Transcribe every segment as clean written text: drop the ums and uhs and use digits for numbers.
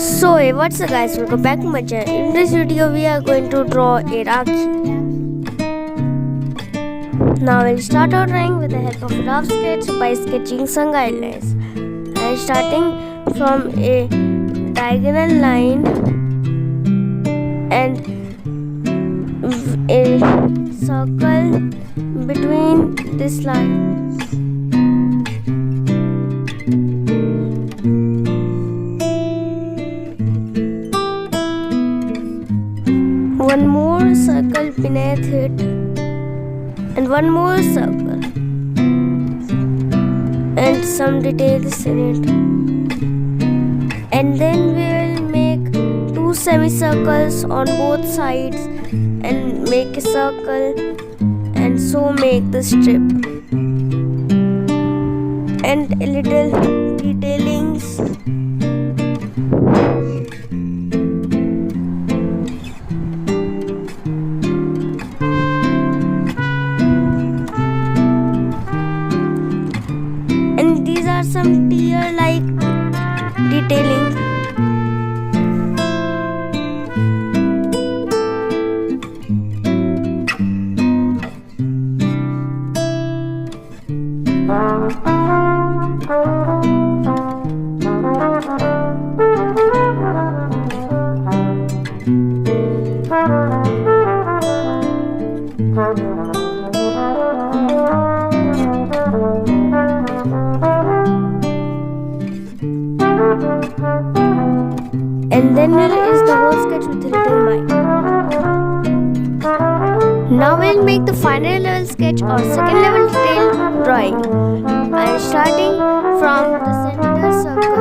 So hey, what's up guys, welcome back to my channel. In this video we are going to draw a Rakhi. Now we'll start our drawing with the help of a rough sketch by sketching some guidelines. And starting from a diagonal line and a circle between this line. One more circle beneath it and one more circle and some details in it, and then we will make two semicircles on both sides and make a circle and so make the strip and a little detailings. And these are some tear-like detailing. And then we'll erase the whole sketch with a little mind. Now we'll make the final level sketch or second level detail drawing. I am starting from the center circle.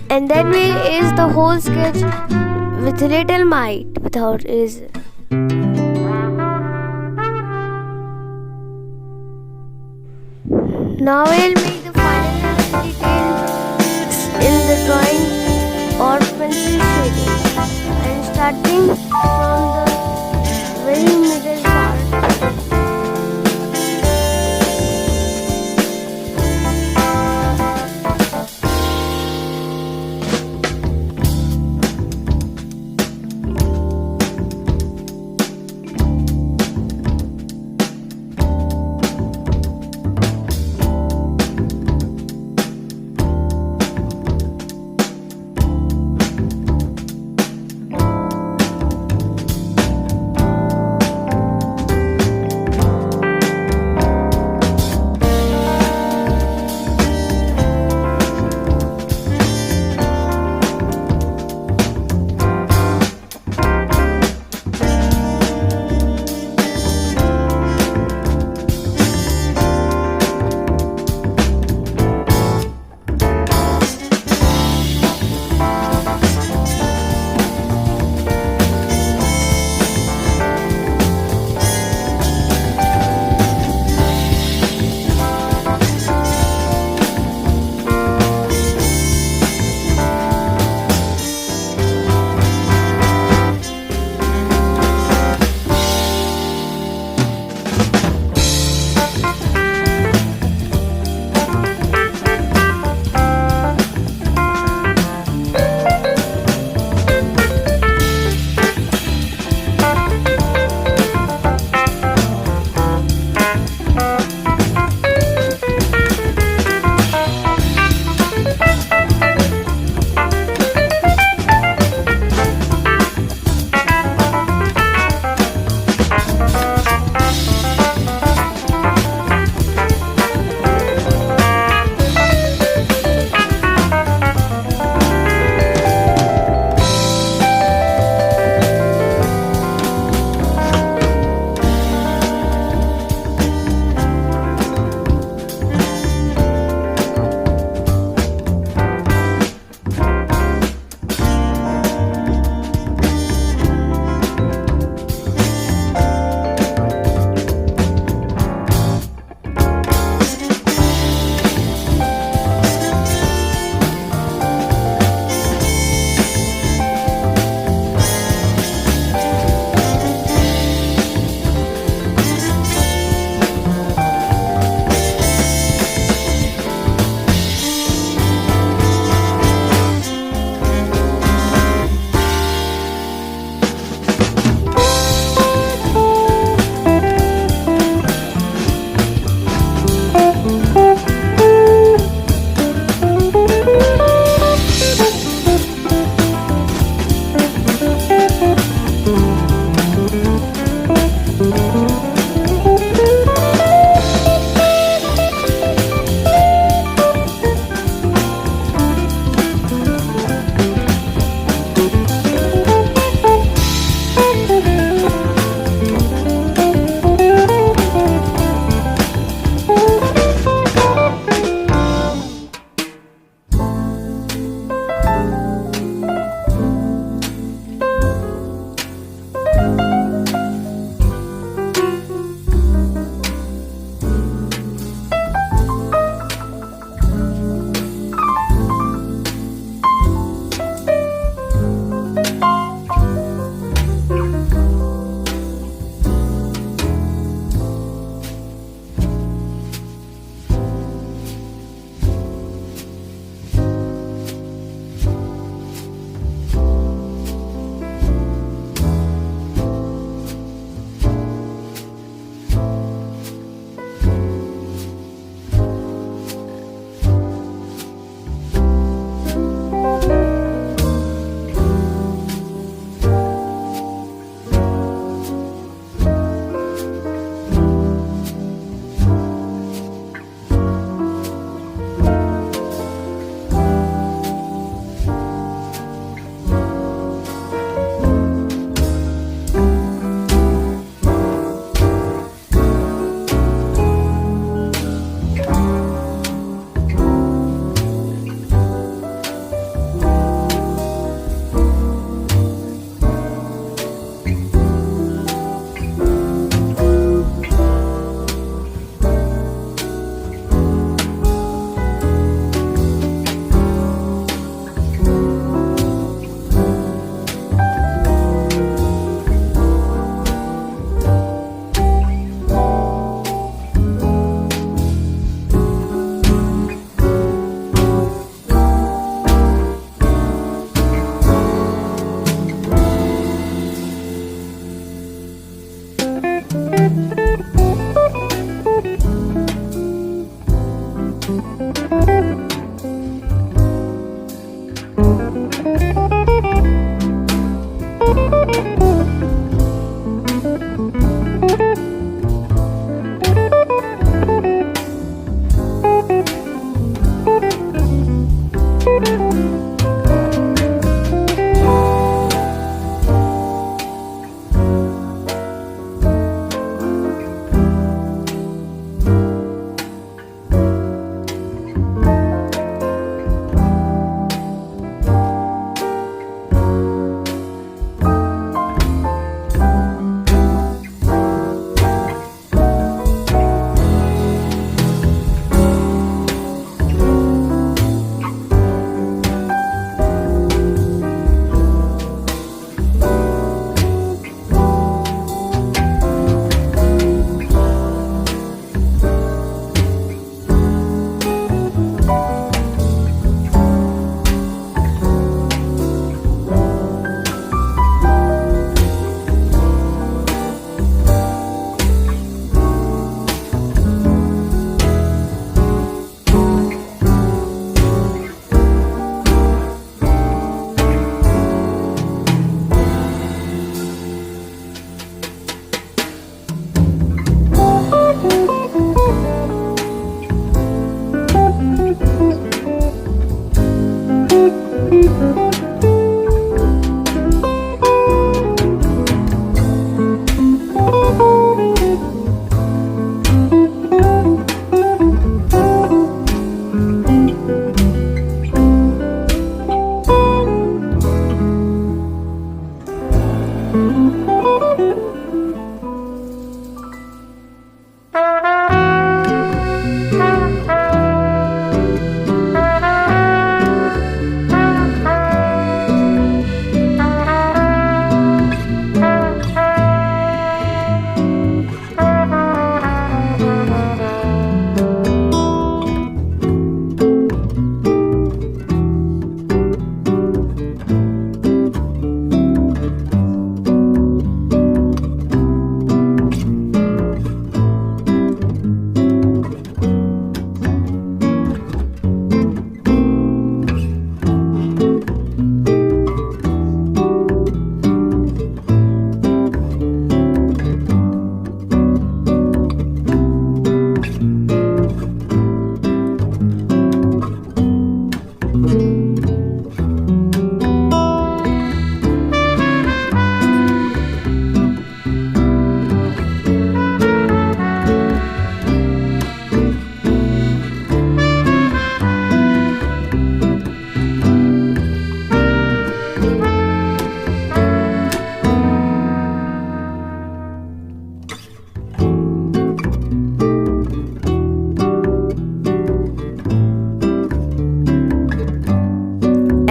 And then we erase the whole sketch with a little might without eraser. Now we'll make the final details in the drawing or pencil shading. And starting from the very middle part.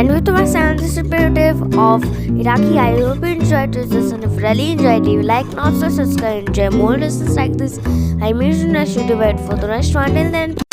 And with my sound distributive of Rakhi, I hope you enjoyed this lesson. If you really enjoyed, leave a like, not so subscribe, enjoy more lessons like this. I mean, I should do it for the rest. Until then.